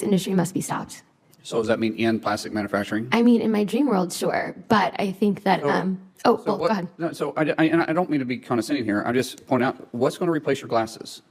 industry must be stopped. So does that mean end plastic manufacturing? I mean, in my dream world, sure, but I think that go ahead. No, so and I don't mean to be condescending here. I just point out what's going to replace your glasses.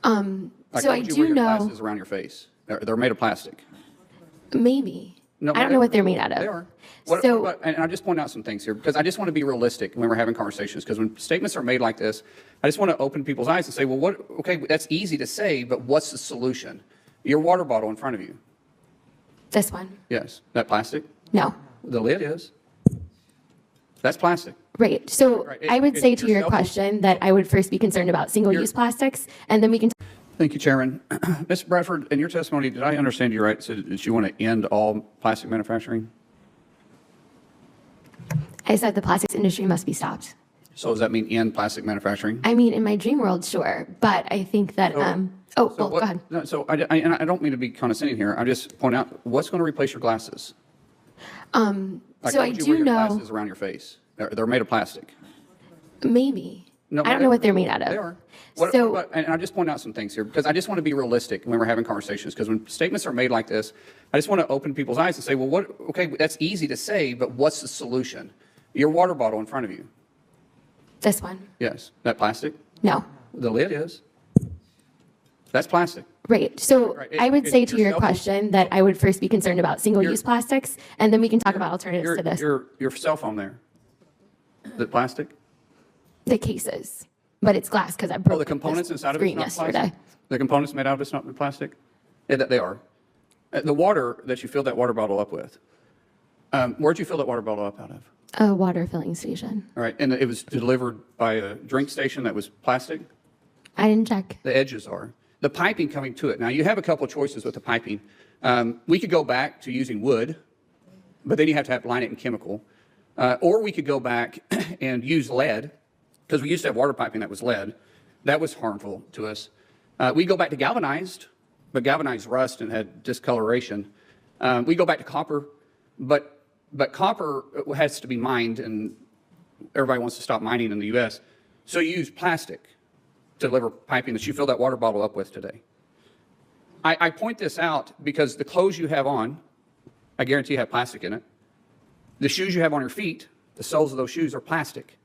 Like, So why I would you do wear your know glasses around your face. They're made of plastic. maybe. No, I don't know what they're made out of. They are. And I just point out some things here because I just want to be realistic when we're having conversations. Because when statements are made like this, I just want to open people's eyes and say, well, okay, that's easy to say, but what's the solution? Your water bottle in front of you. This one. Yes. That plastic? No. The lid is. That's plastic. Right. So Right. I would say to your Yourself- question that I would first be concerned about single-use plastics, and then we can. Thank you, Chairman. Ms. Bradford, in your testimony, did I understand you right? So that you want to end all plastic manufacturing? I said the plastics industry must be stopped. So does that mean end plastic manufacturing? I mean, in my dream world, sure, but I think that go ahead. No, so and I don't mean to be condescending here. I just point out what's going to replace your glasses. Like, So why I would you do wear your know glasses around your face. They're made of plastic. maybe. No, I don't know what they're made out of. They are. And I just point out some things here because I just want to be realistic when we're having conversations. Because when statements are made like this, I just want to open people's eyes and say, well, okay, that's easy to say, but what's the solution? Your water bottle in front of you. This one. Yes. That plastic? No. The lid is. That's plastic. Right. So Right. I would say to your Yourself- question that I would first be concerned about single-use plastics, and then we can talk about alternatives to this. Your cell phone there. Is it plastic? The cases, but it's glass because I broke Oh, the components this inside of it's screen not yesterday. plastic? The components made out of it's not plastic? Yeah, they are. The water that you filled that water bottle up with, where'd you fill that water bottle up out of? A water filling station. All right, and it was delivered by a drink station that was plastic? I didn't check. The edges are. The piping coming to it. Now, you have a couple of choices with the piping. We could go back to using wood, but then you have to line it in chemical. Or we could go back and use lead, because we used to have water piping that was lead. That was harmful to us. We go back to galvanized, but galvanized rust and had discoloration. We go back to copper, but copper has to be mined, and everybody wants to stop mining in the U.S. So you use plastic to deliver piping that you fill that water bottle up with today. I point this out because the clothes you have on, I guarantee have plastic in it. The shoes you have on your feet, the soles of those shoes are plastic.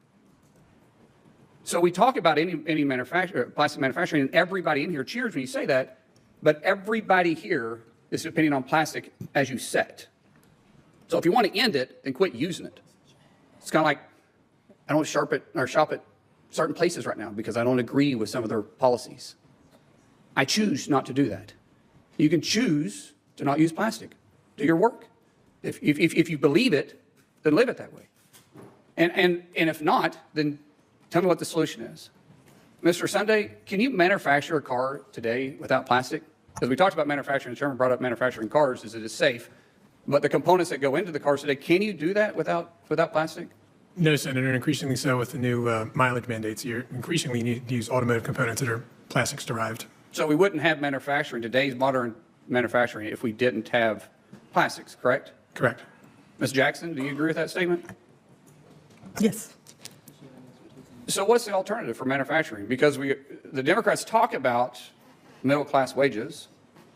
So we talk about any plastic manufacturing, and everybody in here cheers when you say that, but everybody here is depending on plastic as you set. So if you want to end it, then quit using it. It's kind of like I don't shop at certain places right now because I don't agree with some of their policies. I choose not to do that. You can choose to not use plastic. Do your work. If you believe it, then live it that way. And if not, then tell me what the solution is. Mr. Sunday, can you manufacture a car today without plastic? Because we talked about manufacturing, the chairman brought up manufacturing cars as it is safe. But the components that go into the cars today, can you do that without plastic? No, Senator, and increasingly so with the new mileage mandates. You increasingly need to use automotive components that are plastics derived. So we wouldn't have manufacturing, today's modern manufacturing, if we didn't have plastics, correct? Correct. Ms. Jackson, do you agree with that statement? Yes. So what's the alternative for manufacturing? Because the Democrats talk about middle-class wages.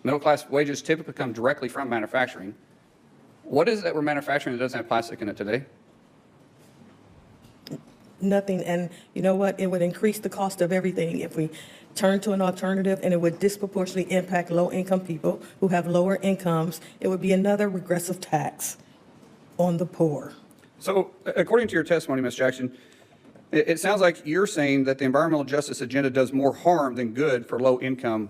Middle-class wages typically come directly from manufacturing. What is it that we're manufacturing that doesn't have plastic in it today? Nothing. And you know what? It would increase the cost of everything if we turn to an alternative, and it would disproportionately impact low-income people who have lower incomes. It would be another regressive tax on the poor. So according to your testimony, Ms. Jackson, it sounds like you're saying that the environmental justice agenda does more harm than good for low-income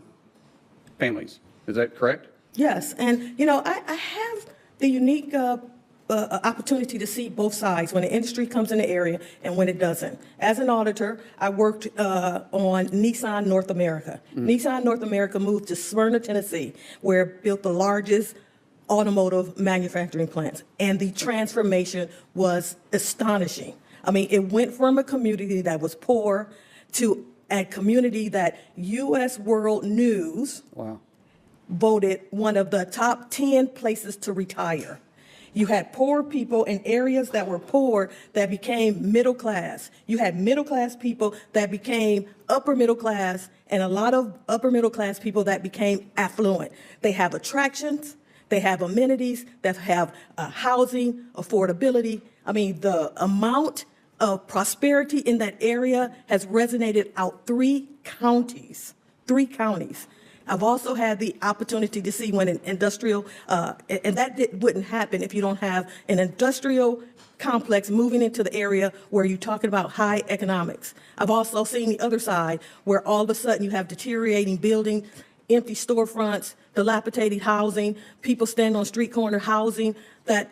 families. Is that correct? Yes. And, you know, I have the unique opportunity to see both sides when the industry comes in the area and when it doesn't. As an auditor, I worked on Nissan North America. Nissan North America moved to Smyrna, Tennessee, where it built the largest automotive manufacturing plants. And the transformation was astonishing. I mean, it went from a community that was poor to a community that U.S. World News voted one of the top 10 places to retire. You had poor people in areas that were poor that became middle class. You had middle class people that became upper middle class, and a lot of upper middle class people that became affluent. They have attractions, they have amenities, they have housing, affordability. I mean, the amount of prosperity in that area has resonated out 3 counties. 3 counties. I've also had the opportunity to see when an industrial, and that wouldn't happen if you don't have an industrial complex moving into the area where you're talking about high economics. I've also seen the other side where all of a sudden you have deteriorating buildings, empty storefronts, dilapidated housing, people standing on street corner housing, that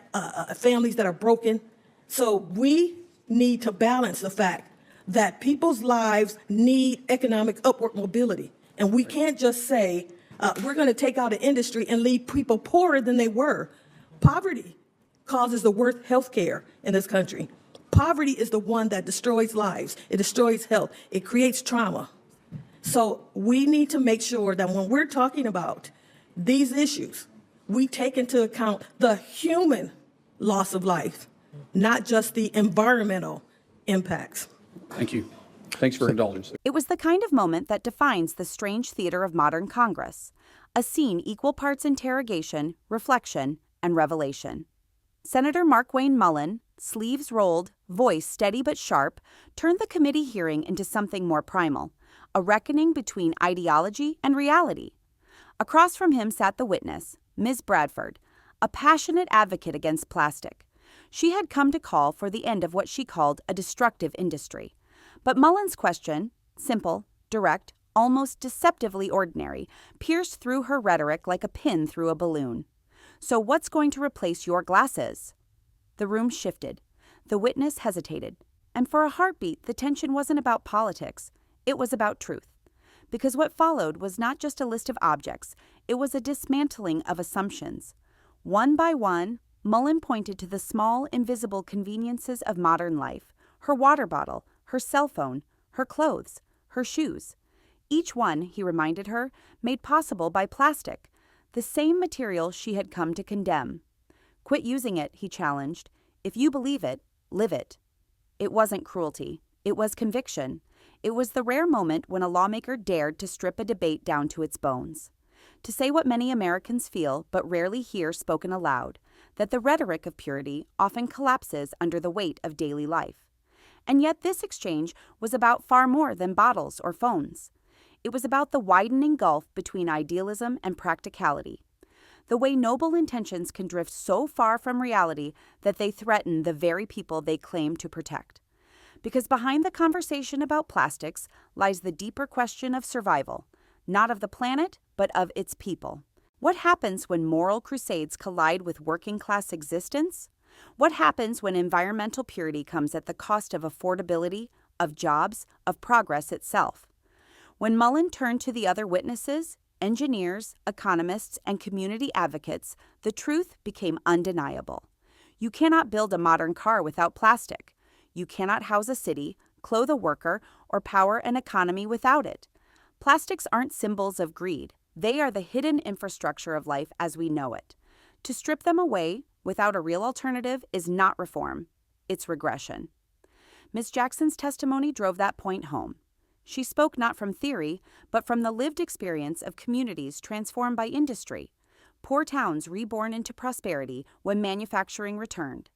families that are broken. So we need to balance the fact that people's lives need economic upward mobility. And we can't just say, we're going to take out an industry and leave people poorer than they were. Poverty causes the worst health care in this country. Poverty is the one that destroys lives. It destroys health. It creates trauma. So we need to make sure that when we're talking about these issues, we take into account the human loss of life, not just the environmental impacts. Thank you. Thanks for indulgence. It was the kind of moment that defines the strange theater of modern Congress, a scene equal parts interrogation, reflection, and revelation. Senator Markwayne Mullin, sleeves rolled, voice steady but sharp, turned the committee hearing into something more primal, a reckoning between ideology and reality. Across from him sat the witness, Ms. Bradford, a passionate advocate against plastic. She had come to call for the end of what she called a destructive industry. But Mullin's question, simple, direct, almost deceptively ordinary, pierced through her rhetoric like a pin through a balloon. So what's going to replace your glasses? The room shifted. The witness hesitated. And for a heartbeat, the tension wasn't about politics. It was about truth. Because what followed was not just a list of objects. It was a dismantling of assumptions. One by one, Mullin pointed to the small, invisible conveniences of modern life. Her water bottle, her cell phone, her clothes, her shoes. Each one, he reminded her, made possible by plastic, the same material she had come to condemn. Quit using it, he challenged. If you believe it, live it. It wasn't cruelty. It was conviction. It was the rare moment when a lawmaker dared to strip a debate down to its bones. To say what many Americans feel but rarely hear spoken aloud, that the rhetoric of purity often collapses under the weight of daily life. And yet this exchange was about far more than bottles or phones. It was about the widening gulf between idealism and practicality. The way noble intentions can drift so far from reality that they threaten the very people they claim to protect. Because behind the conversation about plastics lies the deeper question of survival, not of the planet, but of its people. What happens when moral crusades collide with working-class existence? What happens when environmental purity comes at the cost of affordability, of jobs, of progress itself? When Mullin turned to the other witnesses, engineers, economists, and community advocates, the truth became undeniable. You cannot build a modern car without plastic. You cannot house a city, clothe a worker, or power an economy without it. Plastics aren't symbols of greed. They are the hidden infrastructure of life as we know it. To strip them away without a real alternative is not reform. It's regression. Ms. Jackson's testimony drove that point home. She spoke not from theory, but from the lived experience of communities transformed by industry, poor towns reborn into prosperity when manufacturing returned.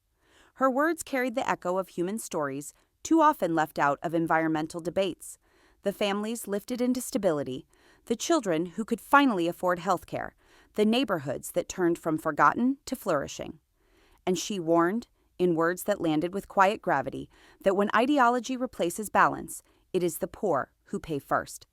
Her words carried the echo of human stories too often left out of environmental debates, the families lifted into stability, the children who could finally afford health care, the neighborhoods that turned from forgotten to flourishing. And she warned, in words that landed with quiet gravity, that when ideology replaces balance, it is the poor who pay first.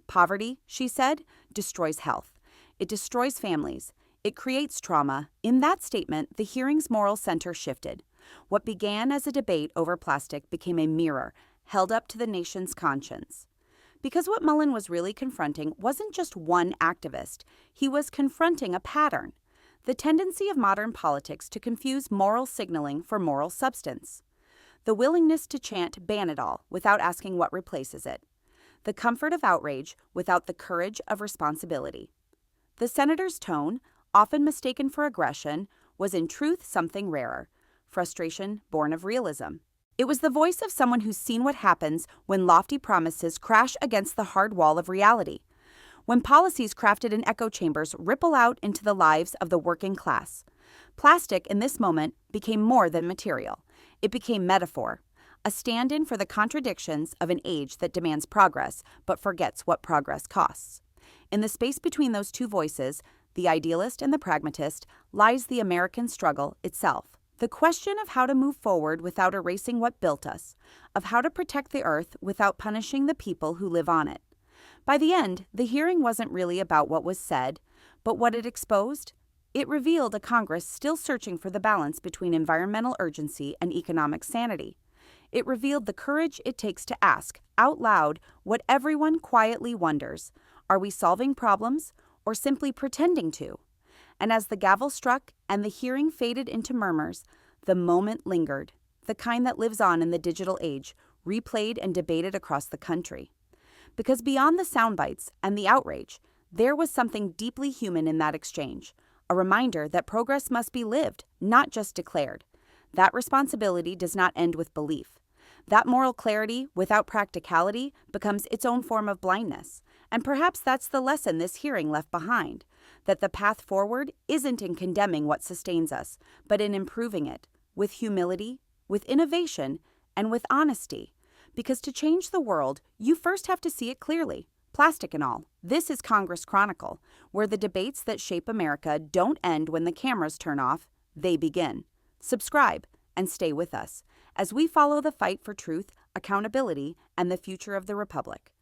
Poverty, she said, destroys health. It destroys families. It creates trauma. In that statement, the hearing's moral center shifted. What began as a debate over plastic became a mirror held up to the nation's conscience. Because what Mullin was really confronting wasn't just one activist. He was confronting a pattern, the tendency of modern politics to confuse moral signaling for moral substance, the willingness to chant ban it all without asking what replaces it, the comfort of outrage without the courage of responsibility. The senator's tone, often mistaken for aggression, was in truth something rarer: frustration born of realism. It was the voice of someone who's seen what happens when lofty promises crash against the hard wall of reality, when policies crafted in echo chambers ripple out into the lives of the working class. Plastic, in this moment, became more than material. It became metaphor, a stand-in for the contradictions of an age that demands progress but forgets what progress costs. In the space between those two voices, the idealist and the pragmatist, lies the American struggle itself. The question of how to move forward without erasing what built us, of how to protect the earth without punishing the people who live on it. By the end, the hearing wasn't really about what was said, but what it exposed. It revealed a Congress still searching for the balance between environmental urgency and economic sanity. It revealed the courage it takes to ask, out loud, what everyone quietly wonders: are we solving problems or simply pretending to? And as the gavel struck and the hearing faded into murmurs, the moment lingered, the kind that lives on in the digital age, replayed and debated across the country. Because beyond the sound bites and the outrage, there was something deeply human in that exchange, a reminder that progress must be lived, not just declared. That responsibility does not end with belief. That moral clarity, without practicality, becomes its own form of blindness. And perhaps that's the lesson this hearing left behind, that the path forward isn't in condemning what sustains us, but in improving it, with humility, with innovation, and with honesty. Because to change the world, you first have to see it clearly, plastic and all. This is Congress Chronicle, where the debates that shape America don't end when the cameras turn off, they begin. Subscribe and stay with us as we follow the fight for truth, accountability, and the future of the Republic.